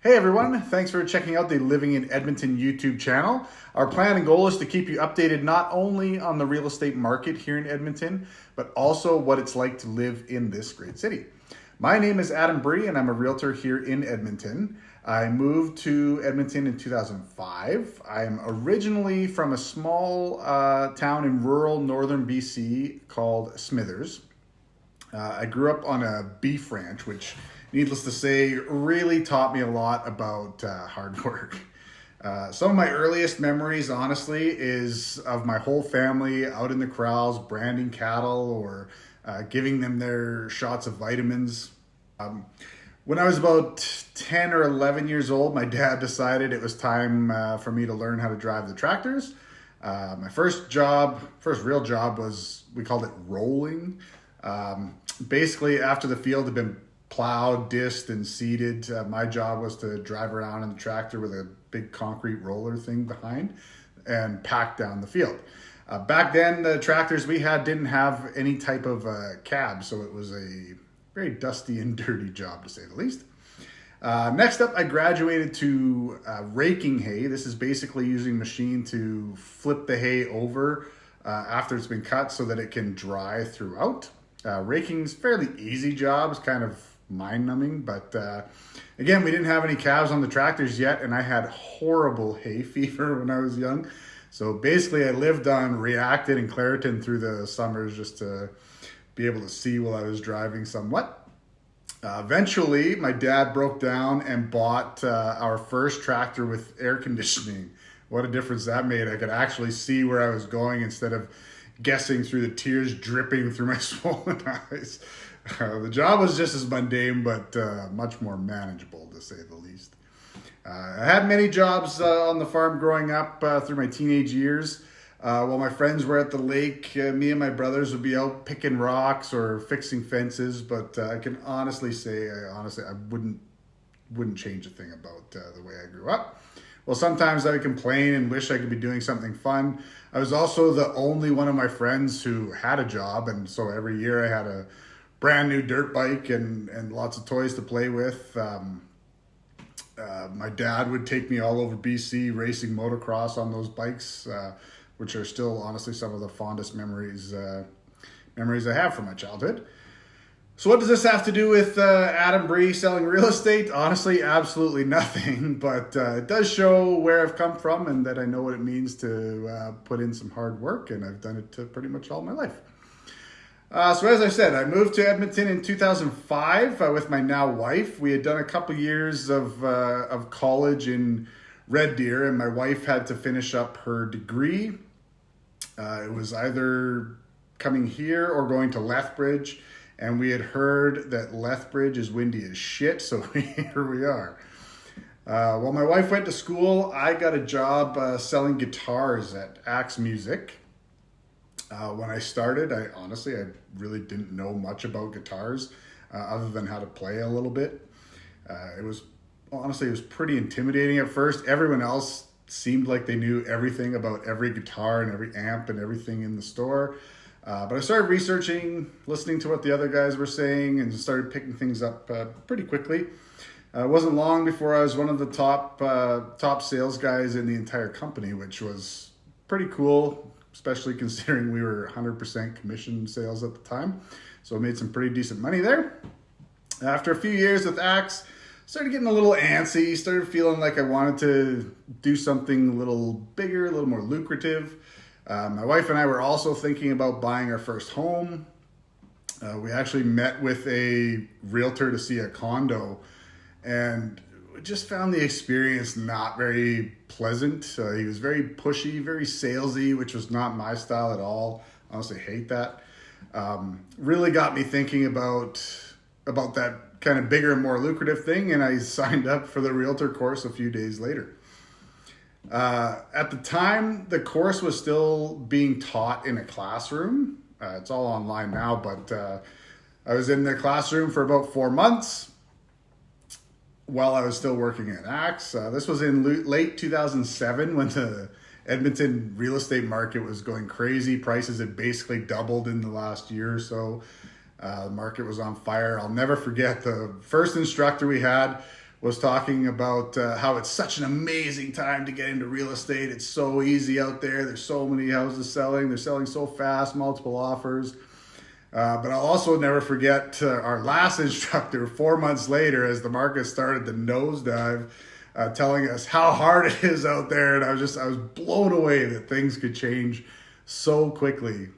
Hey everyone, thanks for checking out the Living in Edmonton YouTube channel. Our plan and goal is to keep you updated not only on the real estate market here in Edmonton, but also what it's like to live in this great city. My name is Bree and I'm a realtor here in Edmonton. I moved to Edmonton in 2005. I am originally from a small town in rural northern BC called Smithers. I grew up on a beef ranch, which, needless to say, really taught me a lot about hard work. Some of my earliest memories, honestly, is of my whole family out in the corrals branding cattle or giving them their shots of vitamins. When I was about 10 or 11 years old, my dad decided it was time for me to learn how to drive the tractors. My first real job was, we called it rolling. Basically, after the field had been plowed, disced, and seeded, my job was to drive around in the tractor with a big concrete roller thing behind and pack down the field. Back then, the tractors we had didn't have any type of cab, so it was a very dusty and dirty job, to say the least. Next up, I graduated to raking hay. This is basically using a machine to flip the hay over after it's been cut so that it can dry throughout. Raking's fairly easy job. It's kind of mind-numbing, but again, we didn't have any calves on the tractors yet, and I had horrible hay fever when I was young. So basically, I lived on Reacted and Claritin through the summers just to be able to see while I was driving somewhat. Eventually, my dad broke down and bought our first tractor with air conditioning. What a difference that made. I could actually see where I was going instead of guessing through the tears dripping through my swollen eyes. The job was just as mundane, but much more manageable, to say the least. I had many jobs on the farm growing up through my teenage years. While my friends were at the lake, me and my brothers would be out picking rocks or fixing fences, but I can honestly say, I wouldn't change a thing about the way I grew up. Well, sometimes I would complain and wish I could be doing something fun. I was also the only one of my friends who had a job, and so every year I had a brand new dirt bike and lots of toys to play with. My dad would take me all over BC racing motocross on those bikes, which are still honestly some of the fondest memories I have from my childhood. So what does this have to do with Bree selling real estate? Honestly, absolutely nothing, but it does show where I've come from and that I know what it means to put in some hard work, and I've done it pretty much all my life. So as I said, I moved to Edmonton in 2005 with my now wife. We had done a couple years of college in Red Deer, and my wife had to finish up her degree. It was either coming here or going to Lethbridge, and we had heard that Lethbridge is windy as shit, so here we are. While my wife went to school, I got a job selling guitars at Axe Music. When I started, I really didn't know much about guitars other than how to play a little bit. It was pretty intimidating at first. Everyone else seemed like they knew everything about every guitar and every amp and everything in the store. But I started researching, listening to what the other guys were saying, and started picking things up pretty quickly. It wasn't long before I was one of the top sales guys in the entire company, which was pretty cool, especially considering we were 100% commission sales at the time. So I made some pretty decent money there. After a few years with Axe, started getting a little antsy, started feeling like I wanted to do something a little bigger, a little more lucrative. My wife and I were also thinking about buying our first home. We actually met with a realtor to see a condo, and we just found the experience not very pleasant. He was very pushy, very salesy, which was not my style at all. Honestly, hate that. Really got me thinking about that kind of bigger and more lucrative thing, and I signed up for the realtor course a few days later. At the time, the course was still being taught in a classroom. It's all online now, but I was in the classroom for about 4 months while I was still working at Axe. This was in late 2007 when the Edmonton real estate market was going crazy. Prices had basically doubled in the last year or so. The market was on fire. I'll never forget the first instructor we had was talking about how it's such an amazing time to get into real estate. It's so easy out there. There's so many houses selling. They're selling so fast, multiple offers. But I'll also never forget our last instructor 4 months later as the market started to nosedive, telling us how hard it is out there. And I was blown away that things could change so quickly.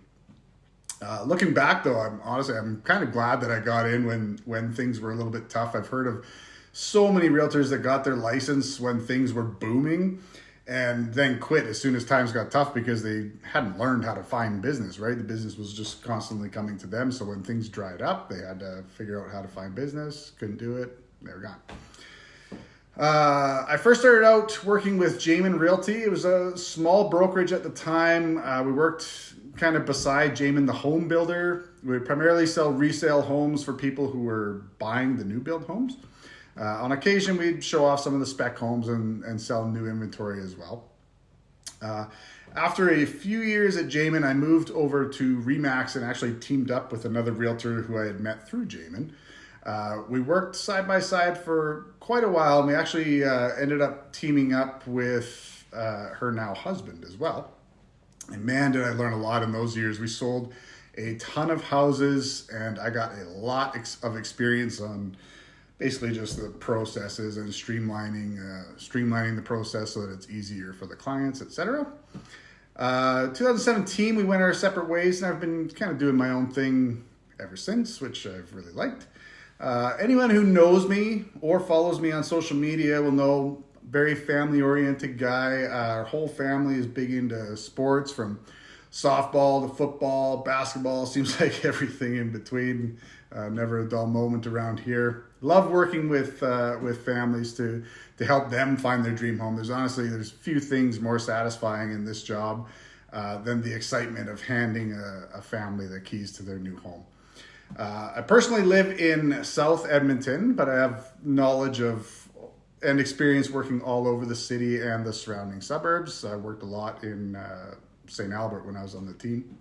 Looking back though, I'm kind of glad that I got in when things were a little bit tough. I've heard of so many realtors that got their license when things were booming and then quit as soon as times got tough because they hadn't learned how to find business, right? The business was just constantly coming to them. So when things dried up, they had to figure out how to find business, couldn't do it, they were gone. I first started out working with Jamin Realty. It was a small brokerage at the time. We worked kind of beside Jamin, the home builder. We would primarily sell resale homes for people who were buying the new build homes. On occasion, we'd show off some of the spec homes and sell new inventory as well. After a few years at Jamin, I moved over to Remax and actually teamed up with another realtor who I had met through Jamin. We worked side by side for quite a while, and we actually ended up teaming up with her now husband as well. And man, did I learn a lot in those years. We sold a ton of houses, and I got a lot of experience on basically just the processes and streamlining the process so that it's easier for the clients, etc. 2017, we went our separate ways, and I've been kind of doing my own thing ever since, which I've really liked. Anyone who knows me or follows me on social media will know very family-oriented guy. Our whole family is big into sports, from softball to football, basketball, seems like everything in between. Never a dull moment around here. Love working with families to help them find their dream home. There's few things more satisfying in this job than the excitement of handing a family the keys to their new home. I personally live in South Edmonton, but I have knowledge of and experience working all over the city and the surrounding suburbs. I worked a lot in St. Albert when I was on the team.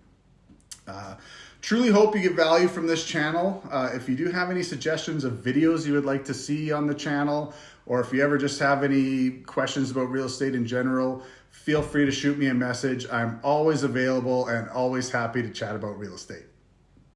Truly hope you get value from this channel. If you do have any suggestions of videos you would like to see on the channel, or if you ever just have any questions about real estate in general, feel free to shoot me a message. I'm always available and always happy to chat about real estate.